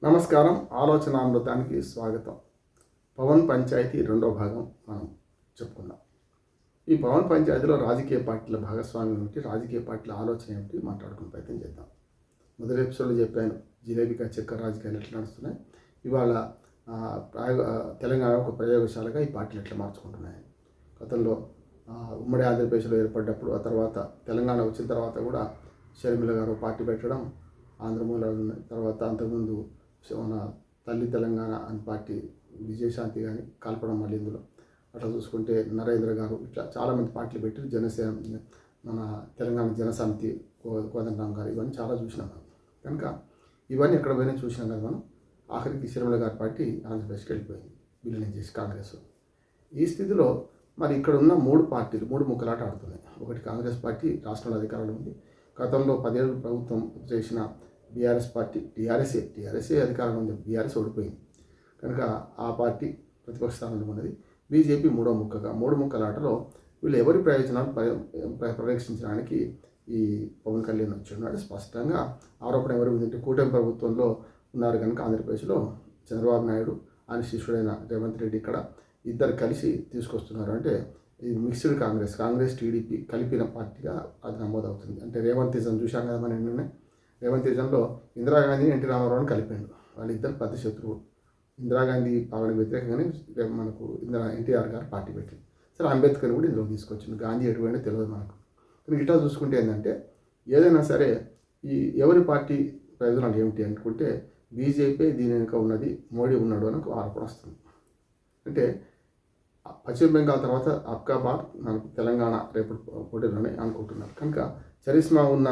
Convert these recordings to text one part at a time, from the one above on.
నమస్కారం. ఆలోచనామృతానికి స్వాగతం. పవన్ పంచాయతీ రెండో భాగం మనం చెప్పుకుందాం. ఈ పవన్ పంచాయతీలో రాజకీయ పార్టీల భాగస్వామ్యం ఏమిటి, రాజకీయ పార్టీల ఆలోచన ఏమిటి మాట్లాడుకునే ప్రయత్నం చేద్దాం. మొదటి ఎపిసోడ్లో చెప్పాను జిలేబీగా చక్కెర రాజకీయాలు ఎట్లా నడుస్తున్నాయి, ఇవాళ తెలంగాణ ఒక ప్రయోగశాలగా ఈ పార్టీలు ఎట్లా మార్చుకుంటున్నాయి. గతంలో ఉమ్మడి ఆంధ్రప్రదేశ్లో ఏర్పడ్డప్పుడు, ఆ తర్వాత తెలంగాణ వచ్చిన తర్వాత కూడా షర్మిల గారు పార్టీ పెట్టడం, ఆంధ్రమూల తర్వాత అంతకుముందు మన తల్లి తెలంగాణ అని పార్టీ విజయశాంతి కానీ కలపడం, మళ్ళీ ఇందులో అట్లా చూసుకుంటే నరేంద్ర గారు, ఇట్లా చాలామంది పార్టీలు పెట్టి జనసేన, మన తెలంగాణ జనసమితి కోదండరామ్ గారు, ఇవన్నీ చాలా చూసినాం మనం. కనుక ఇవన్నీ ఎక్కడ పోయినా చూసినాం కదా మనం. ఆఖరికి షర్మిల గారి పార్టీ ఆంధ్రప్రదేశ్కి వెళ్ళిపోయింది విలీనం చేసి కాంగ్రెస్. ఈ స్థితిలో మరి ఇక్కడ ఉన్న మూడు పార్టీలు మూడు ముక్కలాట ఆడుతున్నాయి. ఒకటి కాంగ్రెస్ పార్టీ రాష్ట్రంలో అధికారంలో ఉంది. గతంలో 10 ఏళ్ళు ప్రభుత్వం చేసిన బీఆర్ఎస్ పార్టీ, టీఆర్ఎస్ఏ అధికారంలో ఉంది, బీఆర్ఎస్ ఓడిపోయింది కనుక ఆ పార్టీ ప్రతిపక్ష స్థానంలో ఉన్నది. బీజేపీ మూడో ముక్కలాటలో వీళ్ళు ఎవరి ప్రయోజనాలు పరిరక్షించడానికి ఈ పవన్ కళ్యాణ్ వచ్చి ఉన్నాడు. స్పష్టంగా ఆరోపణ ఎవరు ఉందంటే, కూటమి ప్రభుత్వంలో ఉన్నారు కనుక ఆంధ్రప్రదేశ్లో చంద్రబాబు నాయుడు ఆయన శిష్యుడైన రేవంత్ రెడ్డి ఇక్కడ ఇద్దరు కలిసి తీసుకొస్తున్నారు. అంటే ఇది మిక్స్డ్ కాంగ్రెస్ టీడీపీ కలిపిన పార్టీగా అది నమోదవుతుంది. అంటే రేవంతిజం చూశాం కదా మనం. నిన్నే రేవంతిజంలో ఇందిరాగాంధీని ఎన్టీ రామారావుని కలిపాడు. వాళ్ళిద్దరు పెద్ద శత్రువు. ఇందిరాగాంధీ పాలన వ్యతిరేకంగానే మనకు ఎన్టీఆర్ గారు పార్టీ పెట్టింది. సరే, అంబేద్కర్ కూడా ఇందులో తీసుకొచ్చింది. గాంధీ ఎటువైనా తెలియదు మనకు. కానీ ఇట్లా చూసుకుంటే ఏంటంటే, ఏదైనా సరే ఈ ఎవరి పార్టీ ప్రయోజనాలు ఏమిటి అనుకుంటే, బీజేపీ దీని వెనుక ఉన్నది, మోడీ ఉన్నాడు అని ఆరోపణ వస్తుంది. అంటే పశ్చిమ బెంగాల్ తర్వాత అబ్కా బార్ మనకు తెలంగాణ రేపు పోటీలోనే అనుకుంటున్నారు. కనుక చరిస్మా ఉన్న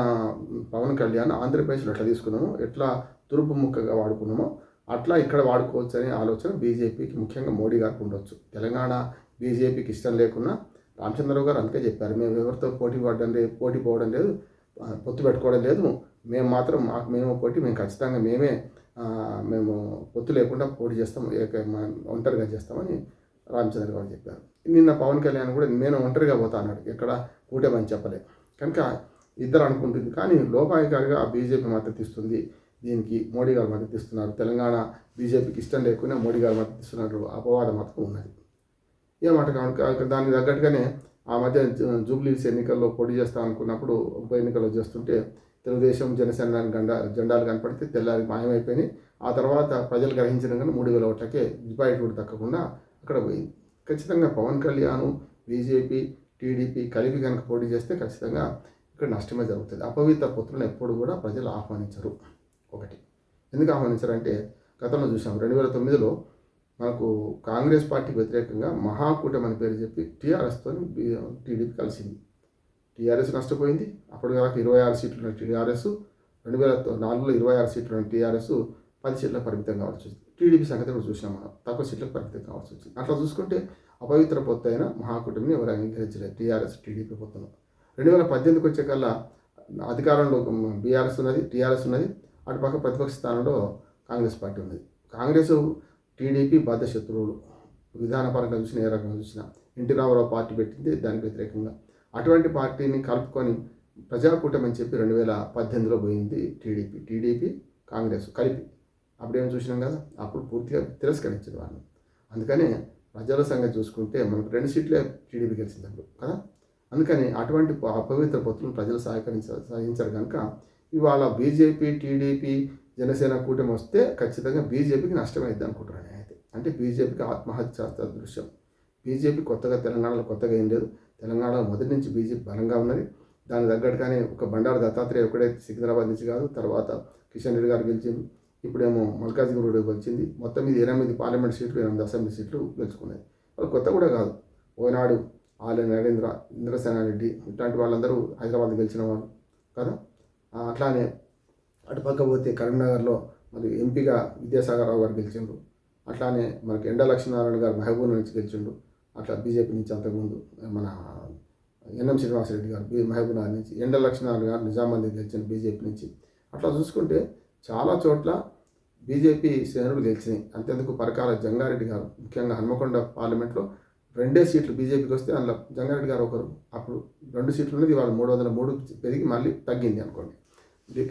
పవన్ కళ్యాణ్ ఆంధ్రప్రదేశ్లో ఎట్లా తీసుకున్నామో, ఎట్లా తురుపు ముక్కగా వాడుకున్నామో అట్లా ఇక్కడ వాడుకోవచ్చు అనే ఆలోచన బీజేపీకి, ముఖ్యంగా మోడీ గారికి ఉండొచ్చు. తెలంగాణ బీజేపీకి ఇష్టం లేకున్నా రామచంద్రరావు గారు అందుకే చెప్పారు, మేము ఎవరితో పోటీ పోవడం లేదు, పొత్తు పెట్టుకోవడం లేదు, మేము మాత్రం మేము పోటీ, మేము ఖచ్చితంగా మేము పొత్తు లేకుండా పోటీ చేస్తాం, ఒంటరిగా చేస్తామని రామచంద్ర గారు చెప్పారు. నిన్న పవన్ కళ్యాణ్ కూడా నేను ఒంటరిగా పోతా అన్నాడు, ఎక్కడ కూటమని చెప్పలే. కనుక ఇద్దరు అనుకుంటుంది. కానీ లోపాయికారిగా బీజేపీ మద్దతు ఇస్తుంది, దీనికి మోడీ గారు మద్దతు ఇస్తున్నారు. తెలంగాణ బీజేపీకి ఇష్టం లేకుండా మోడీ గారు మద్దతు ఇస్తున్నారు, అపవాద మద్దతు ఉన్నది. ఏ మాట కనుక దానికి తగ్గట్టుగానే ఆ మధ్య జూబ్లీస్ ఎన్నికల్లో పోటీ చేస్తా అనుకున్నప్పుడు ఉప ఎన్నికల్లో చేస్తుంటే తెలుగుదేశం జనసేన జెండాలు కనపడితే తెల్లారి మాయమైపోయినాయి. ఆ తర్వాత ప్రజలు గ్రహించిన కానీ 3,000 ఓట్లకే డిపాజిట్ కూడా తగ్గకుండా అక్కడ పోయింది. ఖచ్చితంగా పవన్ కళ్యాణ్, బీజేపీ, టీడీపీ కలిపి కనుక పోటీ చేస్తే ఖచ్చితంగా ఇక్కడ నష్టమే జరుగుతుంది. అపవిత్ర పొత్తులను ఎప్పుడు కూడా ప్రజలు ఆహ్వానించరు. ఒకటి ఎందుకు ఆహ్వానించారంటే, గతంలో చూసాం 2009లో మనకు కాంగ్రెస్ పార్టీకి వ్యతిరేకంగా మహాకూటమి అని పేరు చెప్పి టీఆర్ఎస్తో టీడీపీ కలిసింది. టీఆర్ఎస్ నష్టపోయింది. అప్పుడు కాక 26 సీట్లు ఉన్న టీఆర్ఎస్, 2004లో 26 సీట్లు ఉన్న టీఆర్ఎస్ 10 సీట్లకు పరిమితం కావాల్సి వచ్చింది. టీడీపీ సంగతి కూడా చూసినాం మనం, తక్కువ సీట్లకు పరిమితం కావాల్సి వచ్చింది. అట్లా చూసుకుంటే అపవిత్ర పొత్తు అయిన మహాకూటమిని ఎవరు అంగీకరించలేదు, టీఆర్ఎస్ టీడీపీ పొత్తును. 2018కి వచ్చే కల్లా అధికారంలో బీఆర్ఎస్ ఉన్నది, టీఆర్ఎస్ ఉన్నది, అటుపక్క ప్రతిపక్ష స్థానంలో కాంగ్రెస్ పార్టీ ఉన్నది. కాంగ్రెస్ టీడీపీ బద్ధ శత్రువులు, విధానపరంగా చూసినా ఏ రకంగా చూసినా. ఎన్టీ రామారావు పార్టీ పెట్టింది దానికి వ్యతిరేకంగా. అటువంటి పార్టీని కలుపుకొని ప్రజాకూటమి అని చెప్పి 2018లో పోయింది టీడీపీ కాంగ్రెస్ కలిపి. అప్పుడేం చూసినాం కదా, అప్పుడు పూర్తిగా తిరస్కరించింది వాళ్ళు. అందుకనే ప్రజల సంగతి చూసుకుంటే మనకు 2 సీట్లే టీడీపీ గెలిచింది అప్పుడు కదా. అందుకని అటువంటి అపవిత్ర పొత్తులను ప్రజలు సహించరు కనుక ఇవాళ బీజేపీ, టీడీపీ, జనసేన కూటమి వస్తే ఖచ్చితంగా బీజేపీకి నష్టమైంది అనుకుంటున్నాను నేనైతే. అంటే బీజేపీకి ఆత్మహత్య దృశ్యం. బీజేపీ తెలంగాణలో కొత్తగా ఏం లేదు. తెలంగాణలో మొదటి నుంచి బీజేపీ బలంగా ఉన్నది. దానికి తగ్గట్టుగానే ఒక బండారు దత్తాత్రేయ ఒకటే సికింద్రాబాద్ నుంచి కాదు, తర్వాత కిషన్ రెడ్డి గారు గెలిచింది, ఇప్పుడేమో మల్కాజిగిరి గెలిచింది. మొత్తం మీద 8 పార్లమెంట్ సీట్లు, 8 అసెంబ్లీ సీట్లు గెలుచుకున్నాయి. వాళ్ళు కొత్త కూడా కాదు, ఓనాడు ఆలయ నరేంద్ర, ఇంద్రసేనారెడ్డి ఇట్లాంటి వాళ్ళందరూ హైదరాబాద్ గెలిచిన వాళ్ళు కదా. అట్లానే అటుపక్క పోతే కరీంనగర్లో మరి ఎంపీగా విద్యాసాగరరావు గారు గెలిచిండ్రు. అట్లానే మనకి ఎండ లక్ష్మీనారాయణ గారు మహబూబ్ నుంచి గెలిచిండు, అట్లా బీజేపీ నుంచి. అంతకుముందు మన ఎన్ఎం శ్రీనివాసరెడ్డి గారు మహబూబ్ నగర్ నుంచి, ఎండ లక్ష్మీనారాయణ గారు నిజామాబాద్ గెలిచిన బీజేపీ నుంచి. అట్లా చూసుకుంటే చాలా చోట్ల బీజేపీ శ్రేణులు గెలిచినాయి. అంతేందుకు పరకాల జంగారెడ్డి గారు, ముఖ్యంగా హన్మకొండ పార్లమెంట్లో 2 సీట్లు బీజేపీకి వస్తే అందులో జంగారెడ్డి గారు ఒకరు. అప్పుడు 2 సీట్లు ఉన్నది, వాళ్ళు 303 పెరిగి మళ్ళీ తగ్గింది అనుకోండి.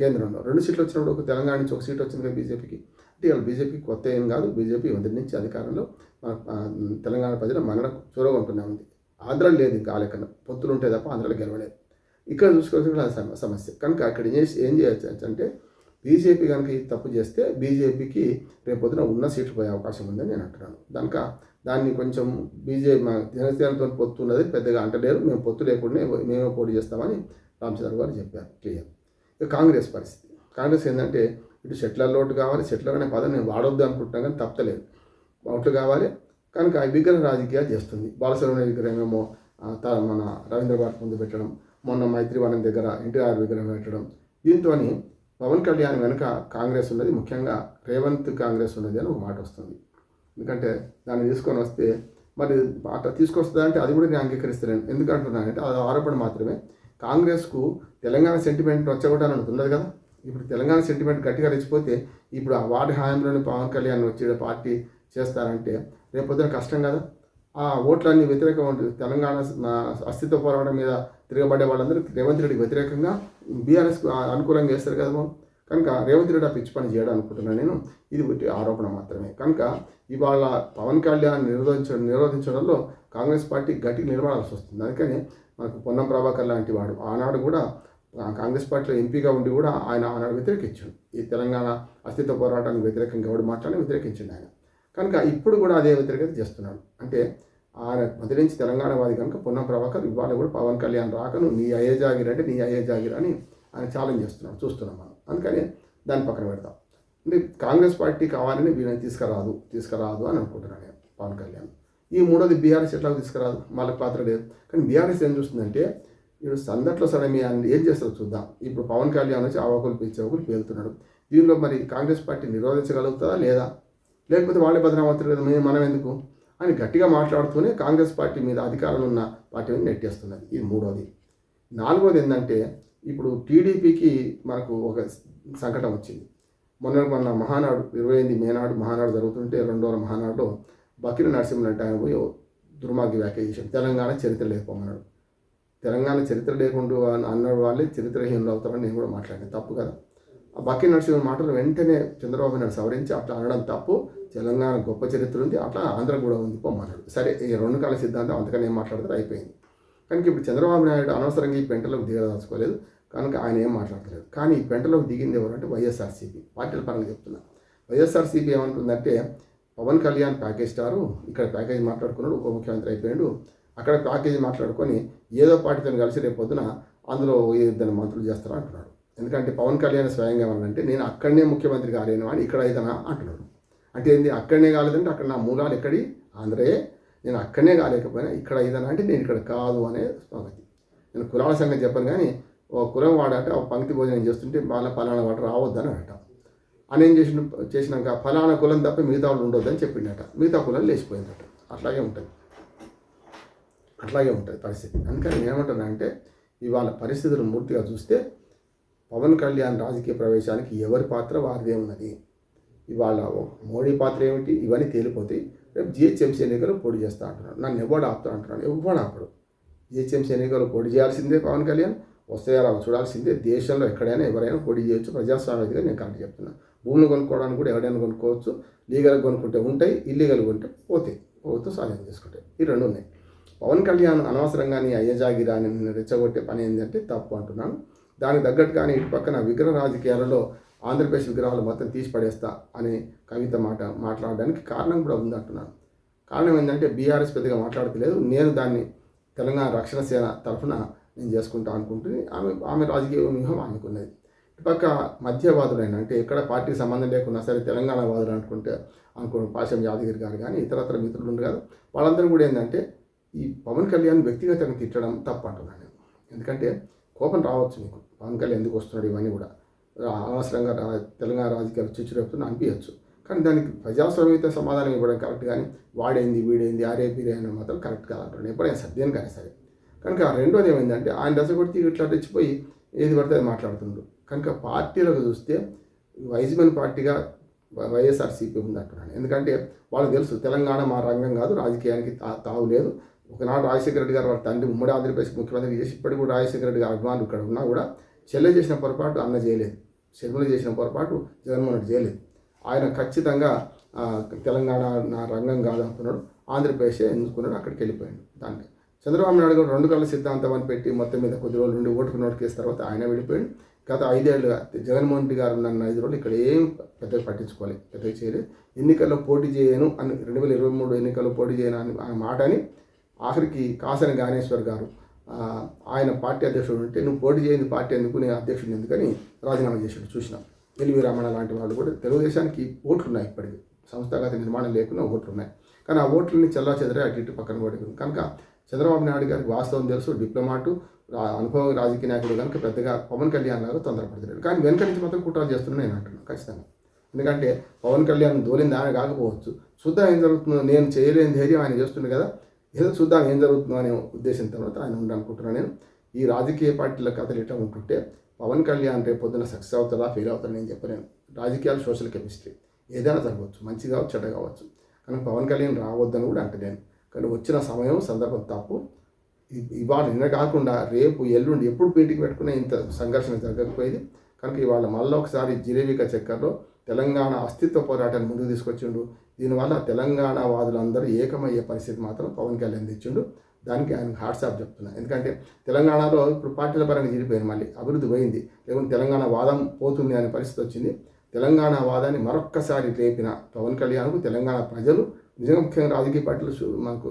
కేంద్రంలో 2 సీట్లు వచ్చినప్పుడు ఒక తెలంగాణ నుంచి 1 సీట్ వచ్చింది కదా బీజేపీకి. అంటే ఇవాళ బీజేపీ కొత్త ఏం కాదు. బీజేపీ మొదటి నుంచి అధికారంలో మన తెలంగాణ ప్రజల మనకు చూరగొంటూనే ఉంది. ఆంధ్ర లేదు, ఇంకా ఆ లెక్కన పొత్తులు ఉంటే తప్ప ఆంధ్రలో గెలవలేదు. ఇక్కడ చూసుకోవాల్సిన సమస్య కనుక అక్కడ ఏం చేయొచ్చు అంటే బీజేపీ కనుక ఈ తప్పు చేస్తే బీజేపీకి రేపొద్దున ఉన్న సీట్లు పోయే అవకాశం ఉందని నేను అంటున్నాను. దాన్ని కొంచెం బీజేపీ మా జనసేనతో పొత్తు ఉన్నది పెద్దగా అంటలేరు, మేము పొత్తు లేకుండా మేమే పోటీ చేస్తామని రామచంద్ర గారు చెప్పారు క్లియర్. ఇక కాంగ్రెస్ పరిస్థితి, కాంగ్రెస్ ఏంటంటే ఇటు సెటిలర్ లోటు కావాలి, సెటిలర్ అనే పదం నేను వాడొద్దు అనుకుంటున్నాను కానీ తప్పలేదు, ఓట్లు కావాలి కనుక విగ్రహ రాజకీయాలు చేస్తుంది. బాలసుబ్రహ్మణ్య విగ్రహం ఏమో మన రవీంద్ర భారత్ ముందు పెట్టడం, మొన్న మైత్రివనం దగ్గర ఎన్టీఆర్ విగ్రహం పెట్టడం, దీంతో పవన్ కళ్యాణ్ వెనుక కాంగ్రెస్ ఉన్నది, ముఖ్యంగా రేవంత్ కాంగ్రెస్ ఉన్నది అని ఒక మాట వస్తుంది. ఎందుకంటే దాన్ని తీసుకొని వస్తే మరి అట్లా తీసుకొస్తుందా అంటే అది కూడా నేను అంగీకరిస్తున్నాను. ఎందుకంటున్నానంటే అది ఆరోపణ మాత్రమే. కాంగ్రెస్కు తెలంగాణ సెంటిమెంట్ వచ్చగొట్టాలని ఉన్నది కదా. ఇప్పుడు తెలంగాణ సెంటిమెంట్ గట్టిగా రెచ్చిపోతే ఇప్పుడు ఆ వార్డు హాయంలోని పవన్ కళ్యాణ్ వచ్చే పార్టీ చేస్తారంటే రేపొద్దున కష్టం కదా. ఆ ఓట్లన్నీ వ్యతిరేకంగా ఉంటుంది. తెలంగాణ అస్తిత్వ పోరాటం మీద తిరగబడే వాళ్ళందరూ రేవంత్ రెడ్డికి వ్యతిరేకంగా బీఆర్ఎస్కు అనుకూలంగా చేస్తారు కదా. కనుక రేవంత్ రెడ్డి ఆ పిచ్చి పని చేయడం అనుకుంటున్నాను నేను. ఇది ఆరోపణ మాత్రమే. కనుక ఇవాళ పవన్ కళ్యాణ్ నిరోధించడంలో కాంగ్రెస్ పార్టీ గట్టిగా నిలబడాల్సి వస్తుంది. అందుకని మనకు పొన్నం ప్రభాకర్ లాంటి వాడు ఆనాడు కూడా కాంగ్రెస్ పార్టీలో ఎంపీగా ఉండి కూడా ఆయన ఆనాడు వ్యతిరేకించాడు. ఈ తెలంగాణ అస్తిత్వ పోరాటానికి వ్యతిరేకంగా ఎవడు మాట్లాడి వ్యతిరేకించింది ఆయన. కనుక ఇప్పుడు కూడా అదే వ్యతిరేకత చేస్తున్నాడు. అంటే ఆయన మొదటి నుంచి తెలంగాణవాది కనుక పొన్నం ప్రభాకర్ ఇవాళ కూడా పవన్ కళ్యాణ్ రాకను నీ అయ్యే జాగిర్ అంటే నీ అయ్యే జాగిర్ అని ఆయన ఛాలెంజ్ చేస్తున్నాడు, చూస్తున్నాం మనం. అందుకని దాన్ని పక్కన పెడతాం. అంటే కాంగ్రెస్ పార్టీ కావాలని వీళ్ళని తీసుకురాదు అని అనుకుంటున్నాను నేను పవన్ కళ్యాణ్. ఈ మూడోది బీఆర్ఎస్ ఎట్లా తీసుకురాదు, వాళ్ళకి పాత్ర లేదు. కానీ బీఆర్ఎస్ ఏం చూస్తుందంటే ఇప్పుడు సందట్లో సడమి అని ఏం చేస్తారో చూద్దాం. ఇప్పుడు పవన్ కళ్యాణ్ వచ్చి ఆవకులు పిచ్చేవకులు పేలుతున్నాడు. దీనిలో మరి కాంగ్రెస్ పార్టీ నిరోధించగలుగుతుందా లేదా, లేకపోతే వాళ్ళే బదనామవుతారు కదా, మనం ఎందుకు అని గట్టిగా మాట్లాడుతూనే కాంగ్రెస్ పార్టీ మీద అధికారంలో ఉన్న పార్టీ మీద నెట్టేస్తున్నది. ఇది మూడోది. నాలుగోది ఏంటంటే ఇప్పుడు టీడీపీకి మనకు ఒక సంకటం వచ్చింది. మొన్న మహానాడు 28 మే నాడు మహానాడు జరుగుతుంటే 2వ మహానాడులో బకిరి నరసింహన్ అంటే ఆయన పోయి దుర్మార్గ వ్యాఖ్య చేశాడు. తెలంగాణ చరిత్ర లేకపోమన్నాడు. తెలంగాణ చరిత్ర లేకుండా అన్న వాళ్ళే చరిత్రహీనులు అవుతారని నేను కూడా మాట్లాడాను. తప్పు కదా. ఆ బకిరి నరసింహన్ మాటలు వెంటనే చంద్రబాబు నాయుడు సవరించి అట్లా అనడం తప్పు, తెలంగాణ గొప్ప చరిత్ర ఉంది, అట్లా ఆంధ్ర కూడా ఉంది పొమ్మన్నాడు. సరే, ఈ 2 కాల సిద్ధాంతం అంతకని ఏం మాట్లాడితే అయిపోయింది. కనుక ఇప్పుడు చంద్రబాబు నాయుడు అనవసరంగా ఈ పెంటలోకి దిగదలుచుకోలేదు కనుక ఆయన ఏం మాట్లాడలేదు. కానీ ఈ పెంటలోకి దిగింది ఎవరంటే వైఎస్ఆర్సీపీ. పార్టీల పరంగా చెప్తున్నా. వైఎస్ఆర్సీపీ ఏమంటుందంటే పవన్ కళ్యాణ్ ప్యాకేజ్ స్టారు, ఇక్కడ ప్యాకేజ్ మాట్లాడుకున్నాడు, ఉప ముఖ్యమంత్రి అయిపోయాడు, అక్కడ ప్యాకేజీ మాట్లాడుకొని ఏదో పార్టీతో కలిసి రేపు పొద్దున అందులో 2 మంత్రులు చేస్తారా అంటున్నాడు. ఎందుకంటే పవన్ కళ్యాణ్ స్వయంగా ఏమన్నాడంటే నేను అక్కడనే ముఖ్యమంత్రి కాలేను అని ఇక్కడ అయితేనా అంటున్నాడు. అంటే ఏంది, అక్కడనే కాలేదంటే అక్కడ నా మూలాలు ఎక్కడి ఆంధ్రయే, నేను అక్కడనే కాలేకపోయినా ఇక్కడ అయితేనా అంటే నేను ఇక్కడ కాదు అనే సంగతి. నేను కులాల సంగతి చెప్పను కానీ ఓ కులం వాడంటే ఒక పంక్తి భోజనం చేస్తుంటే వాళ్ళ ఫలానా వాడు రావద్దని అంట. అని ఏం చేసినాక ఫలానా కులం తప్ప మిగతా వాళ్ళు ఉండొద్దని చెప్పిండట. మిగతా కులం లేచిపోయిందట. అట్లాగే ఉంటుంది పరిస్థితి. అందుకని నేనేమంటానంటే ఇవాళ పరిస్థితులు పూర్తిగా చూస్తే పవన్ కళ్యాణ్ రాజకీయ ప్రవేశానికి ఎవరి పాత్ర వారిదే ఉన్నది. ఇవాళ మోడీ పాత్ర ఏమిటి ఇవన్నీ తేలిపోతాయి. రేపు జిహెచ్ఎంసీ ఎన్నికలు పోటీ చేస్తా అంటున్నాడు. నన్ను ఎవడు ఆపుతా అంటున్నాడు. ఎవడు ఆపడు. జిహెచ్ఎంసీ ఎన్నికలు పోటీ చేయాల్సిందే పవన్ కళ్యాణ్, వస్తాయో రావు చూడాల్సిందే. దేశంలో ఎక్కడైనా ఎవరైనా పోటీ చేయొచ్చు. ప్రజాస్వామ్యంగా నేను కరెక్ట్ చెప్తున్నాను. భూములు కొనుక్కోవడానికి కూడా ఎవరైనా కొనుక్కోవచ్చు. లీగల్గా కొనుక్కుంటే ఉంటాయి, ఇల్లీగల్గా ఉంటే పోతాయి. ప్రభుత్వం స్వాధీనం చేసుకుంటాయి. ఈ 2 ఉన్నాయి. పవన్ కళ్యాణ్ అనవసరంగా నీ అయ్యజాగిరా అని రెచ్చగొట్టే పని ఏంటంటే తప్పు అంటున్నాను. దానికి తగ్గట్టుగానే ఇటు పక్కన విగ్రహ రాజకీయాలలో ఆంధ్రప్రదేశ్ విగ్రహాలు మొత్తం తీసి పడేస్తా అనే కవిత మాట్లాడడానికి కారణం కూడా ఉందంటున్నాను. కారణం ఏంటంటే బీఆర్ఎస్ పెద్దగా మాట్లాడతలేదు, నేను దాన్ని తెలంగాణ రక్షణ సేన తరఫున నేను చేసుకుంటా అనుకుంటుంది. ఆమె రాజకీయ వ్యూహం ఆమెకున్నది. ఇటుపక్క మధ్యవాదులైన అంటే ఎక్కడ పార్టీకి సంబంధం లేకున్నా సరే తెలంగాణ వాదులు అనుకో పాశం యాదగిరి గారు కానీ ఇతరత్ర మిత్రులు ఉండు కదా, వాళ్ళందరూ కూడా ఏంటంటే ఈ పవన్ కళ్యాణ్ వ్యక్తిగతంగా తిట్టడం తప్పు అంటున్నాను నేను. ఎందుకంటే కోపం రావచ్చు నీకు, పవన్ కళ్యాణ్ ఎందుకు వస్తున్నాడు ఇవన్నీ కూడా అనవసరంగా తెలంగాణ రాజకీయాలు చిచ్చు రేపుతున్నా అనిపించచ్చు. కానీ దానికి ప్రజాస్వామ్యత సమాధానం ఇవ్వడం కరెక్ట్, కానీ వాడేంది వీడేంది ఆరేపీరే అని మాత్రం కరెక్ట్ కాదంటాడు ఎప్పుడైనా సత్యం కానీ సరే. కనుక రెండోది ఏమైందంటే ఆయన దశకొడితే ఇట్లా రెచ్చిపోయి ఏది పడితే అది మాట్లాడుతుండ్రు. కనుక పార్టీలకు చూస్తే వైజ్మన్ పార్టీగా వైఎస్ఆర్సీపీ ఉంది అంటున్నాను. ఎందుకంటే వాళ్ళకి తెలుసు తెలంగాణ మా రంగం కాదు, రాజకీయానికి తావు లేదు. ఒకనాడు రాజశేఖర రెడ్డి గారు వాళ్ళ తండ్రి ఉమ్మడి ఆంధ్రప్రదేశ్ ముఖ్యమంత్రి చేసి ఇప్పటికి కూడా రాజశేఖర రెడ్డి గారు అభిమానులు ఇక్కడ ఉన్నా కూడా చెల్లె చేసిన పొరపాటు అన్న చేయలేదు, షర్మిల చేసిన పొరపాటు జగన్మోహన్ రెడ్డి చేయలేదు. ఆయన ఖచ్చితంగా తెలంగాణ నా రంగం కాదనుకున్నాడు, ఆంధ్రప్రదేశ్ ఎన్నుకున్నాడు, అక్కడికి వెళ్ళిపోయాడు. దానికి చంద్రబాబు నాయుడు గారు 2 కళ్ళ సిద్ధాంతం అని పెట్టి మొత్తం మీద కొద్ది రోజులు నుండి ఓటుకు నోటు కేసు తర్వాత ఆయన వెళ్ళిపోయాడు. గత 5 ఏళ్ళుగా జగన్మోహన్ రెడ్డి గారు ఉన్న 5 రోజులు ఇక్కడ ఏం పెద్దగా పట్టించుకోవాలి, పెద్దగా చేయలేదు. ఎన్నికల్లో పోటీ చేయను అని 2023 ఎన్నికల్లో పోటీ చేయను అని ఆ మాట అని ఆఖరికి కాసన జ్ఞానేశ్వర్ గారు ఆయన పార్టీ అధ్యక్షుడు ఉంటే నువ్వు పోటీ చేయని పార్టీ ఎందుకు, నేను అధ్యక్షుడు ఎందుకని రాజీనామా చేసాడు. చూసినాం. ఎల్వి రమణ లాంటి వాళ్ళు కూడా తెలుగుదేశానికి ఓట్లు ఉన్నాయి, ఇప్పటికీ సంస్థాగత నిర్మాణం లేకుండా ఓట్లు ఉన్నాయి. కానీ ఆ ఓట్లని చెల్లా చెదరే అటు ఇటు పక్కన పడుతుంది. కనుక చంద్రబాబు నాయుడు గారికి వాస్తవం తెలుసు, డిప్లొమాటు, అనుభవం రాజకీయ నాయకుడు కనుక పెద్దగా పవన్ కళ్యాణ్ లాగా తొందరపడుతున్నాడు. కానీ వెనక నుంచి మాత్రం కుట్రలు చేస్తున్నాను నేను అంటున్నాను ఖచ్చితంగా. ఎందుకంటే పవన్ కళ్యాణ్ దోలింది ఆయన కాకపోవచ్చు, చూద్దాం ఏం జరుగుతుందో, నేను చేయలేని ధైర్యం ఆయన చేస్తుంది కదా, ఏదో చూద్దాం ఏం జరుగుతుందో అనే ఉద్దేశం తర్వాత ఆయన ఉండాలనుకుంటున్నాను నేను. ఈ రాజకీయ పార్టీల కథలు ఇట్లా ఉంటుంటే పవన్ కళ్యాణ్ రేపు పొద్దున సక్సెస్ అవుతుందా ఫెయిల్ అవుతుందా నేను చెప్పలేను. రాజకీయాలు సోషల్ కెమిస్ట్రీ, ఏదైనా జరగవచ్చు, మంచి కావచ్చు చెడ్డ కావచ్చు. కానీ పవన్ కళ్యాణ్ రావద్దని కూడా అంటలేను. కానీ వచ్చిన సమయం సందర్భం తప్పు. ఇవాళ నిన్న కాకుండా రేపు ఎల్లుండి ఎప్పుడు పీటికి పెట్టుకునే ఇంత సంఘర్షణ జరగకపోయేది. కనుక ఇవాళ మళ్ళీ ఒకసారి జిలేబిక చక్కర్లో తెలంగాణ అస్తిత్వ పోరాటాన్ని ముందుకు తీసుకొచ్చిండు. దీనివల్ల తెలంగాణ వాదులందరూ ఏకమయ్యే పరిస్థితి మాత్రం పవన్ కళ్యాణ్ తెచ్చిండు. దానికి ఆయనకు హాట్సాప్ చెప్తున్నా. ఎందుకంటే తెలంగాణలో ఇప్పుడు పార్టీల పరంగా జరిగిపోయింది, మళ్ళీ అభివృద్ధి పోయింది, లేకుంటే తెలంగాణ వాదం పోతుంది అనే పరిస్థితి వచ్చింది. తెలంగాణ వాదాన్ని మరొక్కసారి లేపిన పవన్ కళ్యాణ్కు తెలంగాణ ప్రజలు నిజంగా ముఖ్యంగా రాజకీయ పార్టీలు మనకు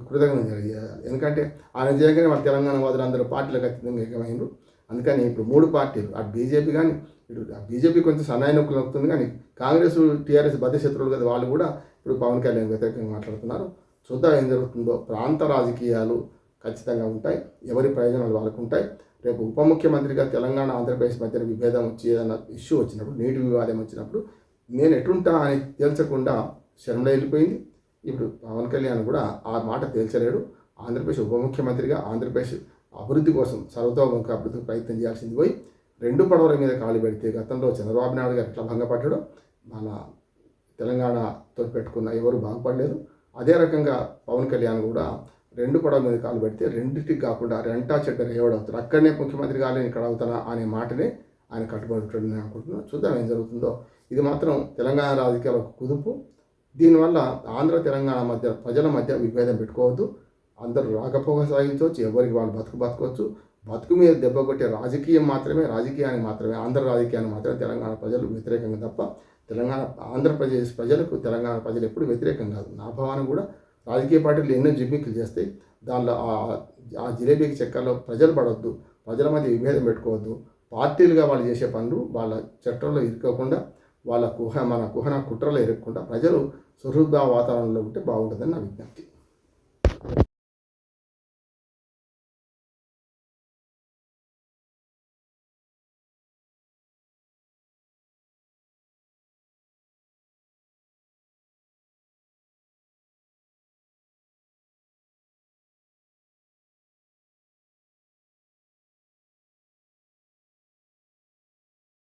కృతజ్ఞత తెలియాలి. ఎందుకంటే ఆయన చేయగానే వాళ్ళ తెలంగాణ వాదులు అందరూ పార్టీలకు అతీతంగా ఏకమైనరు. అందుకని ఇప్పుడు 3 పార్టీలు అటు బీజేపీ కానీ, ఇటు బీజేపీ కొంచెం సన్నాయనొక్కులు అవుతుంది, కానీ కాంగ్రెస్ టీఆర్ఎస్ బద్ధశత్రువులు కదా, వాళ్ళు కూడా ఇప్పుడు పవన్ కళ్యాణ్ వ్యతిరేకంగా మాట్లాడుతున్నారు. చూద్దాం ఏం జరుగుతుందో. ప్రాంత రాజకీయాలు ఖచ్చితంగా ఉంటాయి, ఎవరి ప్రయోజనాలు వాళ్ళకు ఉంటాయి. రేపు ఉప ముఖ్యమంత్రిగా తెలంగాణ ఆంధ్రప్రదేశ్ మధ్యన విభేదం వచ్చి ఏదైనా ఇష్యూ వచ్చినప్పుడు, నీటి వివాదం వచ్చినప్పుడు నేను ఎటుంటా అని తేల్చకుండా శరణలో వెళ్ళిపోయింది. ఇప్పుడు పవన్ కళ్యాణ్ కూడా ఆ మాట తేల్చలేడు. ఆంధ్రప్రదేశ్ ఉప ముఖ్యమంత్రిగా ఆంధ్రప్రదేశ్ అభివృద్ధి కోసం సర్వతోముఖ అభివృద్ధి ప్రయత్నం చేయాల్సింది పోయి 2 పడవల మీద కాలు పెడితే గతంలో చంద్రబాబు నాయుడు గారు ఎట్లా భంగపడ్డాడో మన తెలంగాణతో పెట్టుకున్న ఎవరు బాగుపడలేదు. అదే రకంగా పవన్ కళ్యాణ్ కూడా 2 పడవల మీద కాలు పెడితే రెండింటికి కాకుండా రెంటా చెడ్డ రేవడవుతారు. అక్కడనే ముఖ్యమంత్రి కాలేని ఇక్కడ అవుతానా అనే మాటనే ఆయన కట్టుబడి నేను అనుకుంటున్నాను. చూద్దాం ఏం జరుగుతుందో. ఇది మాత్రం తెలంగాణ రాజకీయాలకు కుదుపు. దీనివల్ల ఆంధ్ర తెలంగాణ మధ్య ప్రజల మధ్య విభేదం పెట్టుకోవద్దు. అందరూ రాకపోగా సాగించవచ్చు, ఎవరికి వాళ్ళు బతుకోవచ్చు. బతుకు మీద దెబ్బ కొట్టే రాజకీయానికి మాత్రమే ఆంధ్ర రాజకీయాన్ని మాత్రమే తెలంగాణ ప్రజలు వ్యతిరేకంగా తప్ప ఆంధ్రప్రదేశ్ ప్రజలకు తెలంగాణ ప్రజలు ఎప్పుడు వ్యతిరేకం కాదు. నా భావన కూడా రాజకీయ పార్టీలు ఎన్నో జిమ్మికులు చేస్తాయి, దానిలో ఆ జిలేబీకి చక్కర్లో ప్రజలు పడవద్దు, ప్రజల మధ్య విభేదం పెట్టుకోవద్దు. పార్టీలుగా వాళ్ళు చేసే పనులు వాళ్ళ చట్టంలో ఇరుక్కోకుండా, వాళ్ళ కుహన కుట్రలో ఇరగకుండా ప్రజలు సుహృద్భావ వాతావరణంలో ఉంటే బాగుంటుందని నా విజ్ఞప్తి.